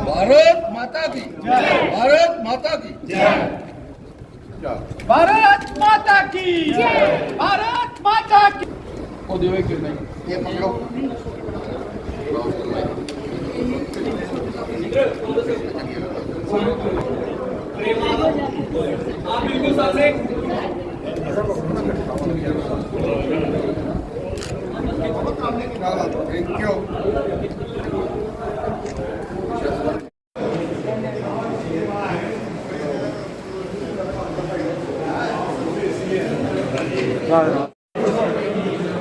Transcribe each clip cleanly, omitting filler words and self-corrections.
भारत माता की भारत माता की भारत माता की भारत माता की वो देवे कि नहीं ये पकड़ो आप बिल्कुल सामने थैंक यू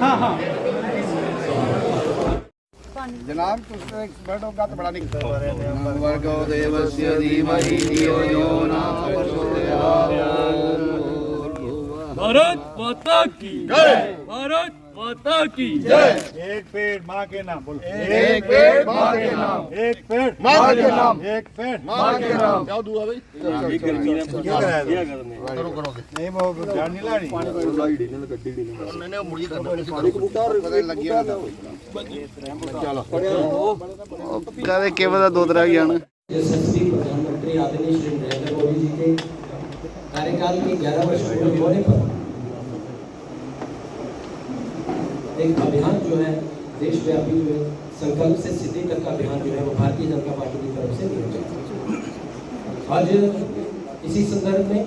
हाँ हाँ जनाब कुछ एक्सपर्ट होगा तो बड़ा नहीं वर्गो देवस्य धीमहि धियो यो न प्रचोदयात्। भारत माता की जय भारत माता की जय। एक पेड़ माँ के नाम बोलो। एक पेड़ माँ के नाम एक पेड़ माँ के नाम एक पेड़ माँ के नाम क्या दुआ भाई क्या कराया करो करोगे नहीं वो जान नहीं लानी मैंने मुड़ी करना लग गया चलो कदे के पता दो तरह की जाना यशस्वी प्रधानमंत्री आदरणीय श्री नरेंद्र मोदी जी के कार्यकाल के 11 वर्ष पूरे होने पर एक अभियान जो है देशव्यापी जो है संकल्प से सिद्धि तक का अभियान जो है वो भारतीय जनता पार्टी की तरफ से लिया जाता है। आज इसी संदर्भ में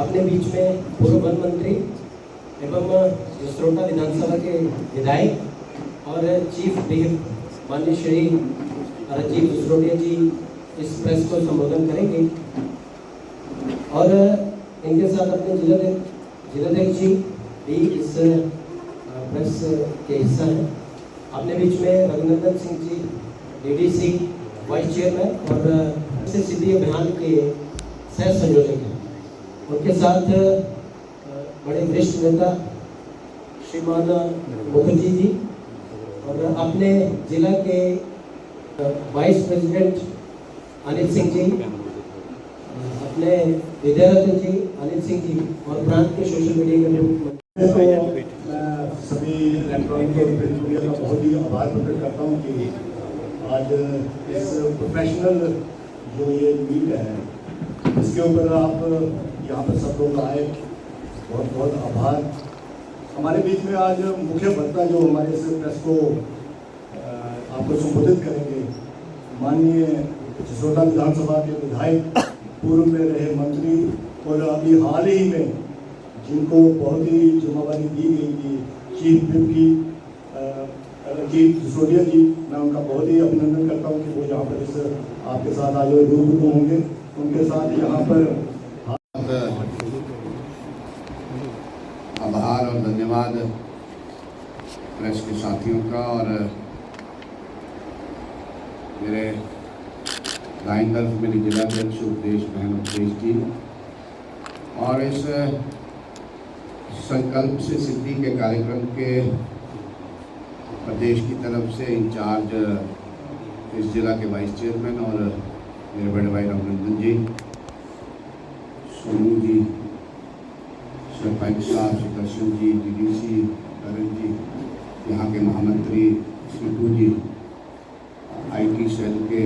अपने बीच में पूर्व वन मंत्री एवं जसरोटा विधानसभा के विधायक और चीफ व्हिप माननीय श्री राजीव जसरोटिया जी इस प्रेस को संबोधन करेंगे और इनके साथ अपने जिलाध्यक्ष जी भी इस प्रेस के हिस्सा हैं। अपने बीच में Raghunandan Singh ji DDC vice chairman और सिद्धि अभियान के सह संयोजक हैं। उनके साथ बड़े वरिष्ठ नेता श्रीमान मुखर्जी जी और अपने जिला के वाइस प्रेसिडेंट अनिल सिंह जी, अपने विद्यारतन जी, अनिल सिंह जी और प्रांत के सोशल मीडिया के सभी इलेक्ट्रॉनिक और प्रिंट मीडिया का बहुत ही आभार प्रकट करता हूँ कि आज इस प्रोफेशनल जो ये मीट है इसके ऊपर आप यहाँ पर सब लोग आए, बहुत बहुत आभार। हमारे बीच में आज मुख्य वक्ता जो हमारे इस प्रेस को आपको संबोधित करेंगे माननीय जसरोटा विधानसभा के विधायक, पूर्व में रहे मंत्री और अभी हाल ही में जिनको बहुत ही जिम्मेवारी दी गई थी चीफ व्हिप की राजीव जसरोटिया जी, मैं उनका बहुत ही अभिनंदन करता हूँ कि वो यहाँ पर इस आपके साथ आज रूबरू होंगे। उनके साथ यहाँ पर आभार और धन्यवाद प्रेस के साथियों का और मेरे दाईं तरफ मेरी जिलाध्यक्ष उपदेश बहन उपदेश जी और इस संकल्प से सिद्धि के कार्यक्रम के प्रदेश की तरफ से इंचार्ज इस जिला के वाइस चेयरमैन और मेरे बड़े भाई रघुनंदन जी, सोनू जी, सरपंच साहब सुदर्शन जी, डीडीसी करण जी, यहाँ के महामंत्री सीटू जी, आईटी सेल के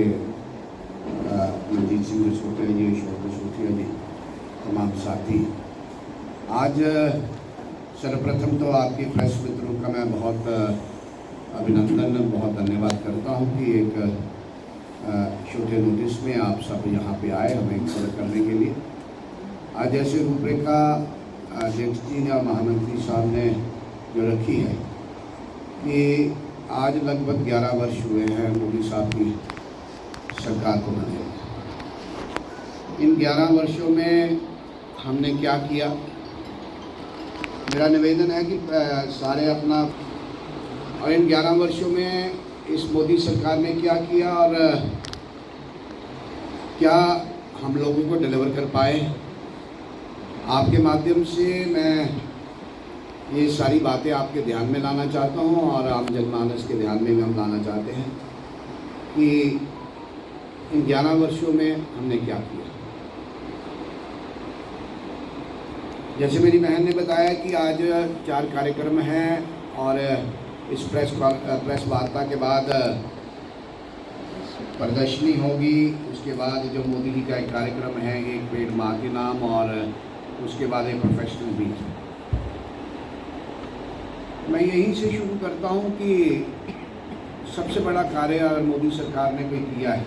मनजीत सिंह जसरोटिया जी, अशोक जसरोटिया जी, तमाम साथी। आज सर्वप्रथम तो आपके प्रेस मित्रों का मैं बहुत अभिनंदन, बहुत धन्यवाद करता हूँ कि एक छोटे नोटिस में आप सब यहाँ पे आए हमें कवर करने के लिए। आज जैसे रूपरेखा अध्यक्ष जी ने और महामंत्री साहब ने जो रखी है कि आज लगभग 11 वर्ष हुए हैं मोदी साहब की सरकार को बने। इन 11 वर्षों में हमने क्या किया, मेरा निवेदन है कि सारे अपना, और इन 11 वर्षों में इस मोदी सरकार ने क्या किया और क्या हम लोगों को डिलीवर कर पाए। आपके माध्यम से मैं ये सारी बातें आपके ध्यान में लाना चाहता हूँ और आम जनमानस के ध्यान में भी हम लाना चाहते हैं कि इन 11 वर्षों में हमने क्या किया। जैसे मेरी बहन ने बताया कि आज 4 कार्यक्रम हैं और इस प्रेस वार्ता के बाद प्रदर्शनी होगी, उसके बाद जो मोदी जी का एक कार्यक्रम है, एक पेड़ माँ के नाम, और उसके बाद एक प्रोफेशनल मीट। मैं यहीं से शुरू करता हूँ कि सबसे बड़ा कार्य अगर मोदी सरकार ने कोई किया है,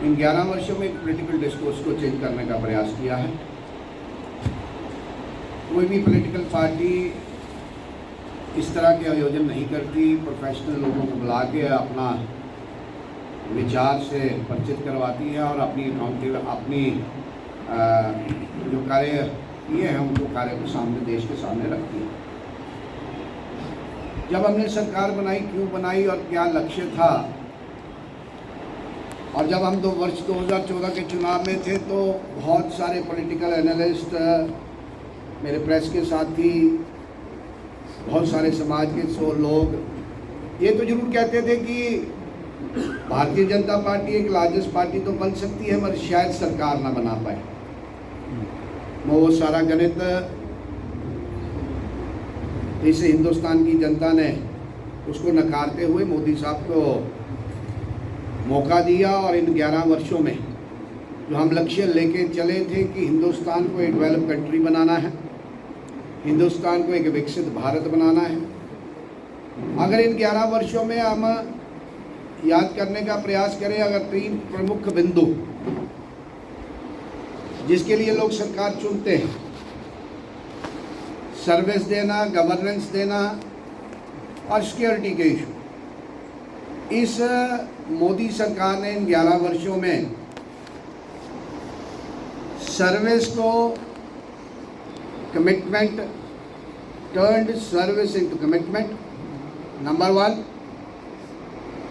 इन 11 वर्षों में पॉलिटिकल डिस्कोर्स को चेंज करने का प्रयास किया है। कोई भी पॉलिटिकल पार्टी इस तरह के आयोजन नहीं करती, प्रोफेशनल लोगों को बुला के अपना विचार से परिचित करवाती है और अपनी जो कार्य किए हैं उनको कार्य को सामने, देश के सामने रखती है। जब हमने सरकार बनाई, क्यों बनाई और क्या लक्ष्य था, और जब हम 2 वर्ष 2014 के चुनाव में थे तो बहुत सारे पॉलिटिकल एनालिस्ट, मेरे प्रेस के साथी, बहुत सारे समाज के लोग ये तो जरूर कहते थे कि भारतीय जनता पार्टी एक लार्जेस्ट पार्टी तो बन सकती है मगर शायद सरकार ना बना पाए। वो सारा गणित इस हिंदुस्तान की जनता ने उसको नकारते हुए मोदी साहब को मौका दिया और इन 11 वर्षों में जो हम लक्ष्य लेके चले थे कि हिंदुस्तान को एक डेवलप कंट्री बनाना है, हिंदुस्तान को एक विकसित भारत बनाना है, अगर इन 11 वर्षों में हम याद करने का प्रयास करें, अगर 3 प्रमुख बिंदु जिसके लिए लोग सरकार चुनते हैं, सर्विस देना, गवर्नेंस देना और सिक्योरिटी के इशू, इस मोदी सरकार ने इन 11 वर्षों में सर्विस को commitment, turned service into commitment, number 1,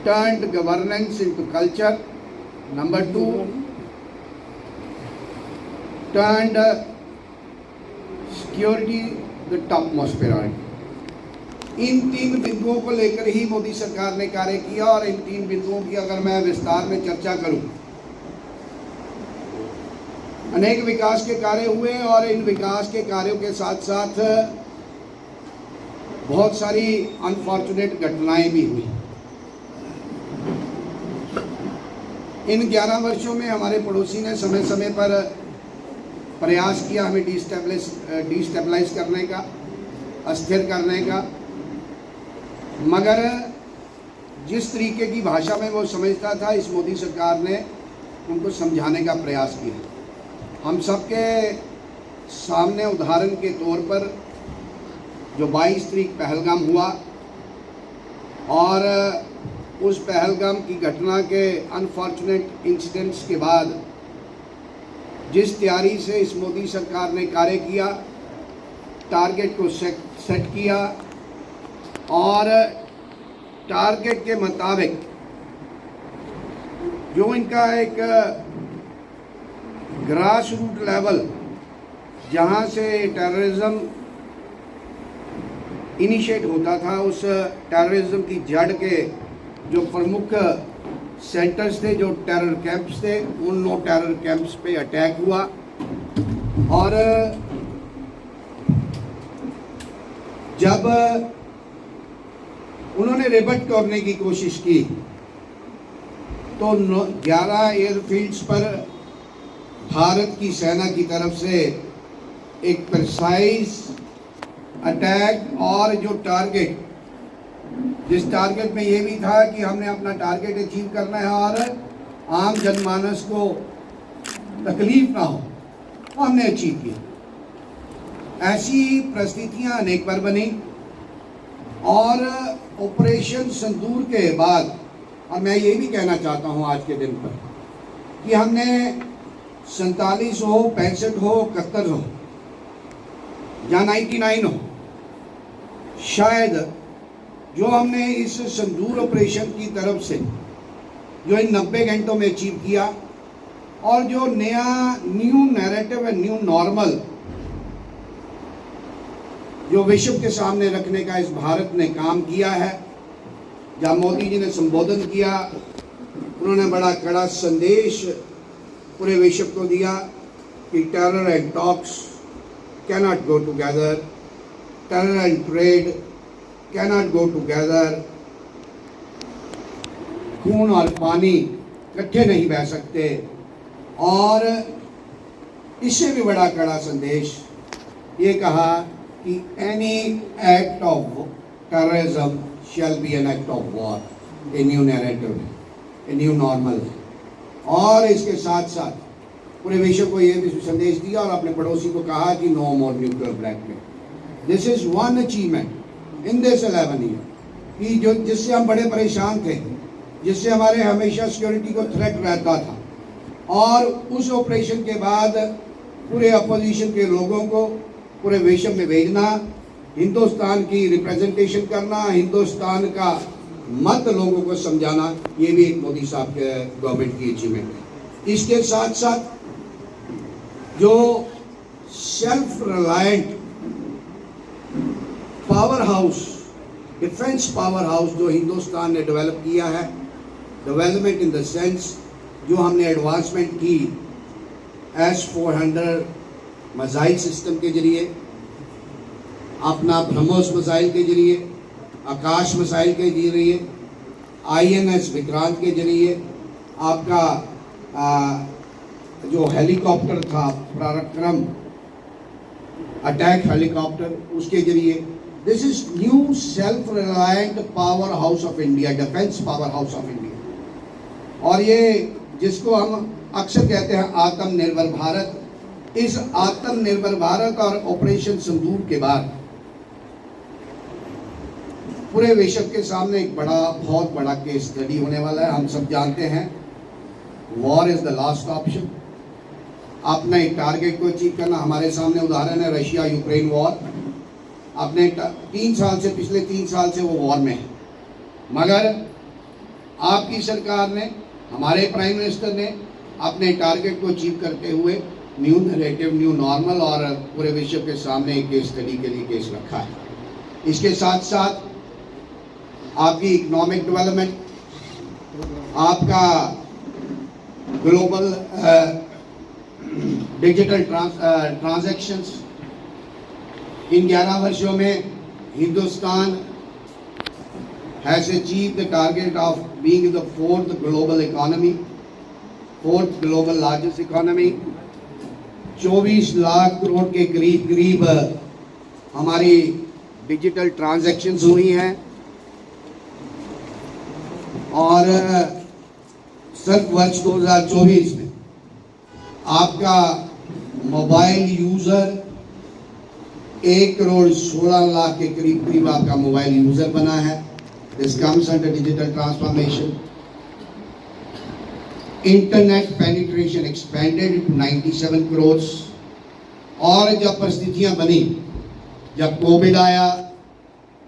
turned governance into culture, number 2, turned security the topmost priority। इन 3 बिंदुओं को लेकर ही मोदी सरकार ने कार्य किया और इन 3 बिंदुओं की अगर मैं विस्तार में चर्चा करूं, अनेक विकास के कार्य हुए और इन विकास के कार्यों के साथ साथ बहुत सारी अनफॉर्चुनेट घटनाएं भी हुई। इन 11 वर्षों में हमारे पड़ोसी ने समय समय पर प्रयास किया हमें डिस्टेबलाइज करने का, अस्थिर करने का, मगर जिस तरीके की भाषा में वो समझता था, इस मोदी सरकार ने उनको समझाने का प्रयास किया। हम सबके सामने उदाहरण के तौर पर जो 22 तारीख पहलगाम हुआ और उस पहलगाम की घटना के अनफॉर्चुनेट इंसिडेंट्स के बाद जिस तैयारी से इस मोदी सरकार ने कार्य किया, टारगेट को सेट किया और टारगेट के मुताबिक जो इनका एक ग्रास रूट लेवल जहाँ से टेररिज्म इनिशिएट होता था, उस टेररिज्म की जड़ के जो प्रमुख सेंटर्स थे, जो टेरर कैंप्स थे, उन 9 टेरर कैंप्स पे अटैक हुआ और जब उन्होंने रिबट करने की कोशिश की तो 11 एयरफील्ड्स पर भारत की सेना की तरफ से एक प्रिसाइज अटैक और जो टारगेट, जिस टारगेट में ये भी था कि हमने अपना टारगेट अचीव करना है और आम जनमानस को तकलीफ ना हो, वो हमने अचीव किया। ऐसी परिस्थितियां अनेक बार बनी और ऑपरेशन सिंदूर के बाद, और मैं ये भी कहना चाहता हूँ आज के दिन पर कि हमने 47 हो, 65 हो, 71 हो या 99 हो, शायद जो हमने इस सिंदूर ऑपरेशन की तरफ से जो इन 90 घंटों में अचीव किया और जो new narrative and new normal जो विश्व के सामने रखने का इस भारत ने काम किया है, जहाँ मोदी जी ने संबोधन किया उन्होंने बड़ा कड़ा संदेश पूरे विश्व को दिया कि terror and talks cannot go together, terror and trade cannot go together. खून और पानी इकट्ठे नहीं बह सकते। और इससे भी बड़ा कड़ा संदेश ये कहा कि any act of terrorism shall be an act of war, a new narrative, a new normal. और इसके साथ साथ पूरे विश्व को ये भी संदेश दिया और अपने पड़ोसी को कहा कि no more nuclear blackmail. This is one achievement in this 11 year कि जो जिससे हम बड़े परेशान थे, जिससे हमारे हमेशा सिक्योरिटी को थ्रेट रहता था, और उस ऑपरेशन के बाद पूरे अपोजिशन के लोगों को पूरे विश्व में भेजना, हिंदुस्तान की रिप्रेजेंटेशन करना, हिंदुस्तान का मत लोगों को समझाना, ये भी एक मोदी साहब के गवर्नमेंट की अचीवमेंट है। इसके साथ साथ जो self reliant power house, defence power house जो हिंदुस्तान ने डेवलप किया है, डेवलपमेंट इन द सेंस जो हमने एडवांसमेंट की S-400 मिसाइल सिस्टम के जरिए, अपना ब्रह्मोस मिसाइल के जरिए, आकाश मिसाइल के जरिए, INS विक्रांत के जरिए, आपका जो हेलीकॉप्टर था पराक्रम अटैक हेलीकॉप्टर, उसके जरिए। This is new self reliant power house of India, defence power house of India. और ये जिसको हम अक्सर कहते हैं आत्मनिर्भर भारत, इस आत्मनिर्भर भारत और ऑपरेशन सिंदूर के बाद पूरे विश्व के सामने एक बहुत बड़ा केस स्टडी होने वाला है। हम सब जानते हैं war is the last option. अपने टारगेट को अचीव करना, हमारे सामने उदाहरण है रशिया यूक्रेन वॉर। अपने 3 साल से, पिछले 3 साल से वो वॉर में है, मगर आपकी सरकार ने, हमारे प्राइम मिनिस्टर ने अपने टारगेट को अचीव करते हुए न्यू नैरेटिव, न्यू नॉर्मल और पूरे विश्व के सामने एक केस स्टडी के लिए केस रखा है। इसके साथ साथ आपकी इकोनॉमिक डेवलपमेंट, आपका ग्लोबल डिजिटल ट्रांजैक्शंस, इन 11 वर्षों में Hindustan has achieved the target of being the 4th global economy, 4th global largest economy। 24 lakh crore के करीब हमारी डिजिटल ट्रांजैक्शंस हुई हैं। और सिर्फ वर्ष 2024 में आपका मोबाइल यूज़र 1 करोड़ 16 लाख के करीब आपका मोबाइल यूज़र बना है। This comes under digital transformation. Internet penetration expanded to 97 crores। और जब परिस्थितियां बनी, जब कोविड आया,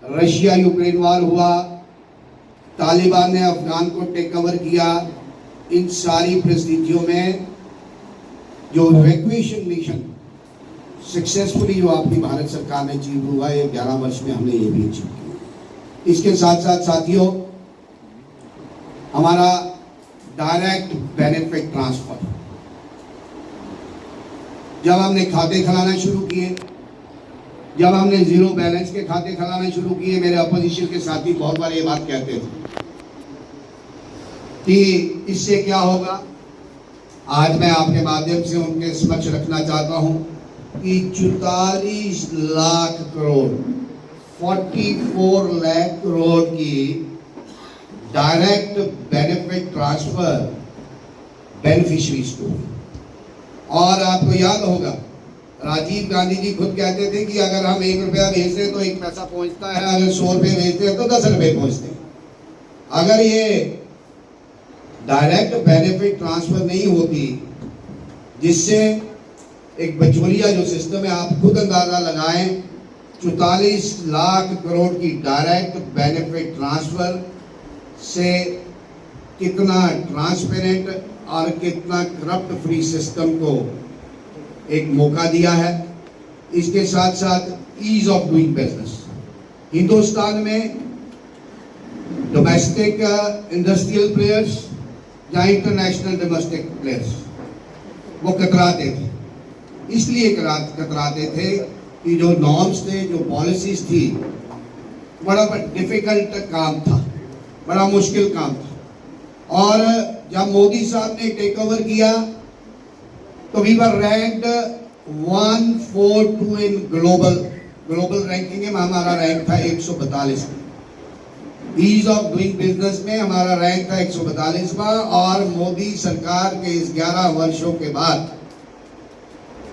रशिया यूक्रेन वार हुआ, तालिबान ने अफगान को टेक ओवर किया, इन सारी परिस्थितियों में जो इवैक्यूएशन मिशन सक्सेसफुली जो आपकी भारत सरकार ने अचीव हुआ, ये 11 वर्ष में हमने ये भी अचीव किया। इसके साथ साथ साथियों, हमारा डायरेक्ट बेनिफिट ट्रांसफर, जब हमने खाते खुलाना शुरू किए, जब हमने जीरो बैलेंस के खाते खुलाना शुरू किए, मेरे अपोजिशन के साथी बहुत बार ये बात कहते थे कि इससे क्या होगा। आज मैं आपके माध्यम से उनके समक्ष रखना चाहता हूं कि 44 लाख करोड़ 44 लाख करोड़ की डायरेक्ट बेनिफिट ट्रांसफर बेनिफिशरीज को। और आपको याद होगा राजीव गांधी जी खुद कहते थे कि अगर हम 1 रुपया भेजते हैं तो 1 पैसा पहुंचता है, अगर 100 रुपये भेजते हैं तो 10 रुपये पहुंचते हैं। अगर ये डायरेक्ट बेनिफिट ट्रांसफर नहीं होती, जिससे एक बचौलिया जो सिस्टम है, आप खुद अंदाजा लगाएं, 44 लाख करोड़ की डायरेक्ट बेनिफिट ट्रांसफर से कितना ट्रांसपेरेंट और कितना करप्ट फ्री सिस्टम को एक मौका दिया है। इसके साथ साथ ease of doing business, Hindustan में डोमेस्टिक इंडस्ट्रियल प्लेयर्स जहाँ इंटरनेशनल डोमेस्टिक प्लेयर्स वो कतराते थे। इसलिए कतराते थे कि जो नॉर्म्स थे, जो पॉलिसीज थी, बड़ा डिफिकल्ट काम था, बड़ा मुश्किल काम था। और जब मोदी साहब ने टेक ओवर किया तो we were ranked 142 in global ranking में हमारा रैंक था 142। ईज ऑफ डूइंग बिजनेस में हमारा रैंक था 142वां। और मोदी सरकार के इस 11 वर्षों के बाद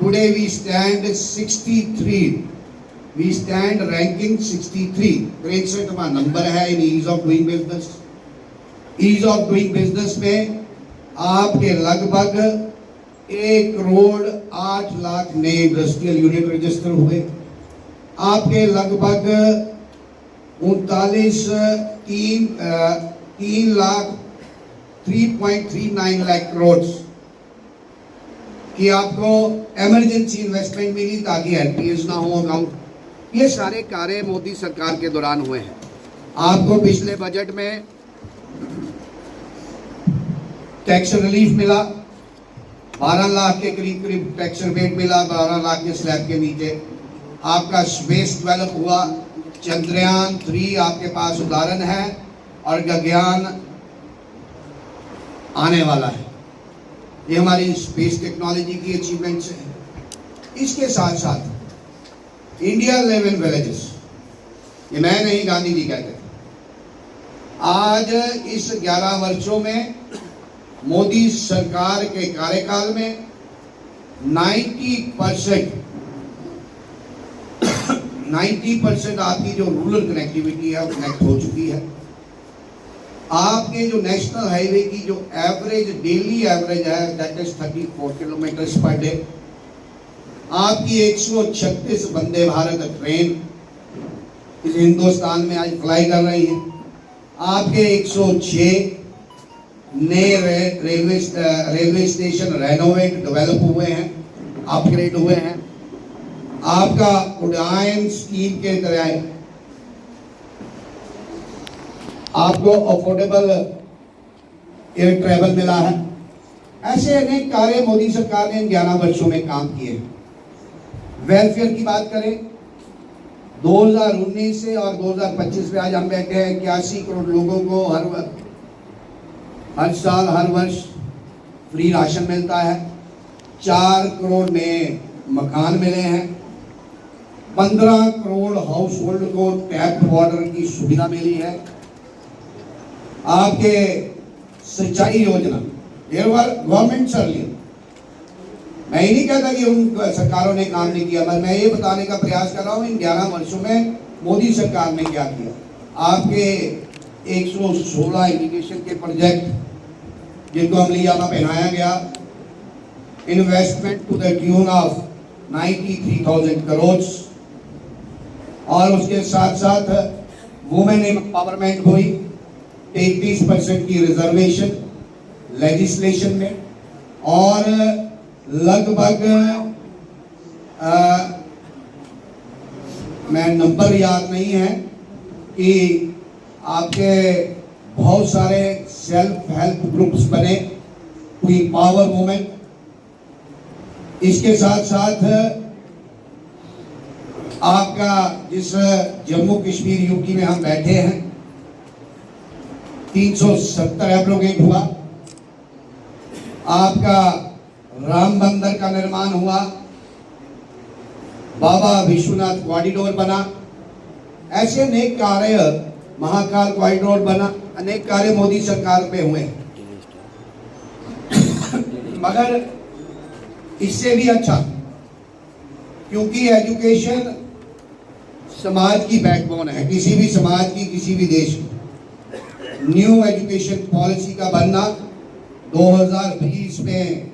today we stand 63, we stand ranking 63, 63वां नंबर है in ease of doing business. Ease of doing business में आपके लगभग 1,08,00,000 नए इंडस्ट्रियल यूनिट रजिस्टर हुए। आपके लगभग 3.39 लाख करोड़ कि आपको इमरजेंसी इन्वेस्टमेंट मिली ताकि एनपीएस ना हो अकाउंट। ये सारे कार्य मोदी सरकार के दौरान हुए हैं। आपको पिछले बजट में टैक्स रिलीफ मिला, 12 लाख के करीब टैक्स रिबेट मिला, 12 लाख के स्लैब के नीचे। आपका स्पेस डेवलप हुआ, चंद्रयान 3 आपके पास उदाहरण है, और गगनयान आने वाला है। ये हमारी स्पेस टेक्नोलॉजी की अचीवमेंट्स है। इसके साथ साथ इंडिया 11 विलेजेस, ये मैं नहीं, गांधी जी कहते थे। आज इस 11 वर्षों में मोदी सरकार के कार्यकाल में 90% आपकी जो रूरल कनेक्टिविटी है वो कनेक्ट हो चुकी है। आपके जो नेशनल हाईवे की जो एवरेज डेली एवरेज है that is 34 kilometre per day. आपकी 136 वंदे भारत ट्रेन इस हिंदुस्तान में आज फ्लाई कर रही है। आपके 106 नए रेलवे स्टेशन रेनोवेट डेवलप हुए हैं, अपग्रेड हुए हैं। आपका उड़ान स्कीम के तहत आपको अफोर्डेबल एयर ट्रैवल मिला है। ऐसे अनेक कार्य मोदी सरकार ने इन 11 वर्षों में काम किए। वेलफेयर की बात करें, 2019 से और 2025 में आज हम बैठे हैं 81 करोड़ लोगों को हर साल हर वर्ष फ्री राशन मिलता है। 4 करोड़ नए मकान मिले हैं। 15 करोड़ हाउस होल्ड को टैप वाटर की सुविधा मिली है। आपके सिंचाई योजना गवर्नमेंट सर्विस, मैं ये नहीं कहता कि उन सरकारों ने काम नहीं किया, पर मैं ये बताने का प्रयास कर रहा हूँ इन 11 वर्षों में मोदी सरकार ने क्या किया। आपके 116 इरिगेशन के प्रोजेक्ट जिनको अमलिया में पहनाया गया, investment to the tune of 93,000 crore. और उसके साथ साथ वुमेन एम्पावरमेंट हुई, 33% की रिजर्वेशन लेजिस्लेशन में। और लगभग मैं नंबर याद नहीं है कि आपके बहुत सारे सेल्फ हेल्प ग्रुप्स बने टू एम्पावर वुमेन। इसके साथ साथ आपका जिस जम्मू कश्मीर यूटी में हम बैठे हैं 370 एब्रोगेट हुआ। आपका राम बंदर का निर्माण हुआ, बाबा विश्वनाथ कॉरिडोर बना। ऐसे अनेक कार्य, महाकाल कॉरिडोर बना, अनेक कार्य मोदी सरकार पे हुए। मगर इससे भी अच्छा, क्योंकि एजुकेशन समाज की बैकबोन है, किसी भी समाज की, किसी भी देश की। न्यू एजुकेशन पॉलिसी का बनना 2020 में,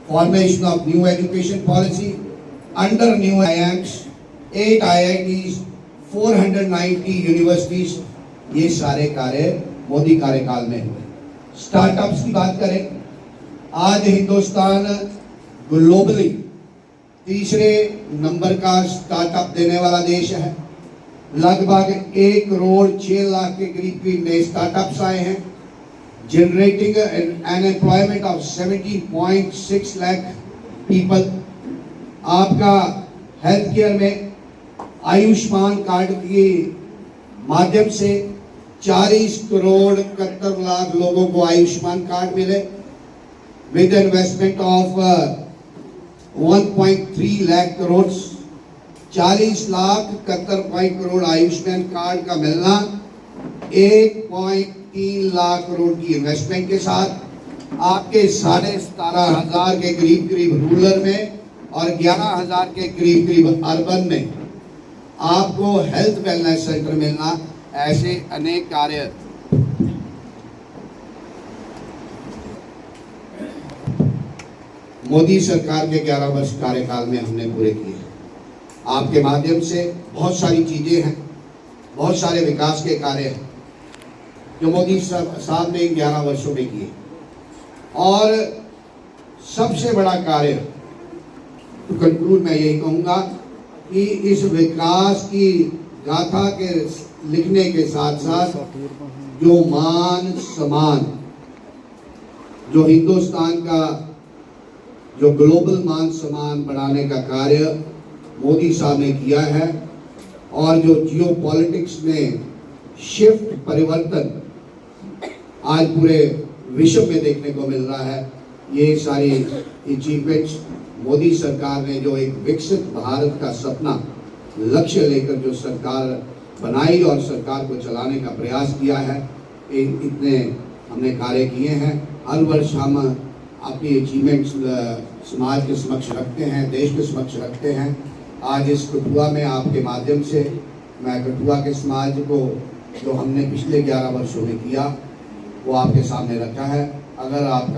formation of new education policy under new IIMs, 8 IITs, 490 universities, ये सारे कार्य मोदी कार्यकाल में हुए। स्टार्टअप्स की बात करें, आज हिंदुस्तान ग्लोबली तीसरे नंबर का स्टार्टअप देने वाला देश है। लगभग 1 करोड़ 6 लाख के करीब नए स्टार्टअप्स आए हैं। generating an employment of 17.6 lakh people. आपका हेल्थ केयर में आयुष्मान कार्ड के माध्यम से 40 करोड़ 71 लाख लोगों को आयुष्मान कार्ड मिले, with investment of 1.3 lakh crore. 40 lakh 71 crore Ayushman card का मिलना 1.3 लाख करोड़ की इन्वेस्टमेंट के साथ आपके 17,500 के करीब रूरल में और 11,000 के करीब अर्बन में आपको हेल्थ वेलनेस सेंटर मिलना, ऐसे अनेक कार्य मोदी सरकार के 11 वर्ष कार्यकाल में हमने पूरे किए। आपके माध्यम से बहुत सारी चीजें हैं, बहुत सारे विकास के कार्य हैं जो मोदी साहब ने इन 11 वर्षों में किए। और सबसे बड़ा कार्य, तो कंक्लूड मैं यही कहूँगा कि इस विकास की गाथा के लिखने के साथ साथ जो मान सम्मान, जो हिंदुस्तान का जो ग्लोबल मान सम्मान बढ़ाने का कार्य मोदी साहब ने किया है, और जो जियो पॉलिटिक्स में शिफ्ट परिवर्तन आज पूरे विश्व में देखने को मिल रहा है, ये सारी अचीवमेंट्स मोदी सरकार ने जो एक विकसित भारत का सपना लक्ष्य लेकर जो सरकार बनाई और सरकार को चलाने का प्रयास किया है, इतने हमने कार्य किए हैं। हर वर्ष हम अपनी अचीवमेंट्स समाज के समक्ष रखते हैं, देश के समक्ष रखते हैं। आज इस कठुआ में आपके माध्यम से मैं कठुआ के समाज को जो हमने पिछले 11 वर्षों में किया वो आपके सामने रखा है। अगर आपका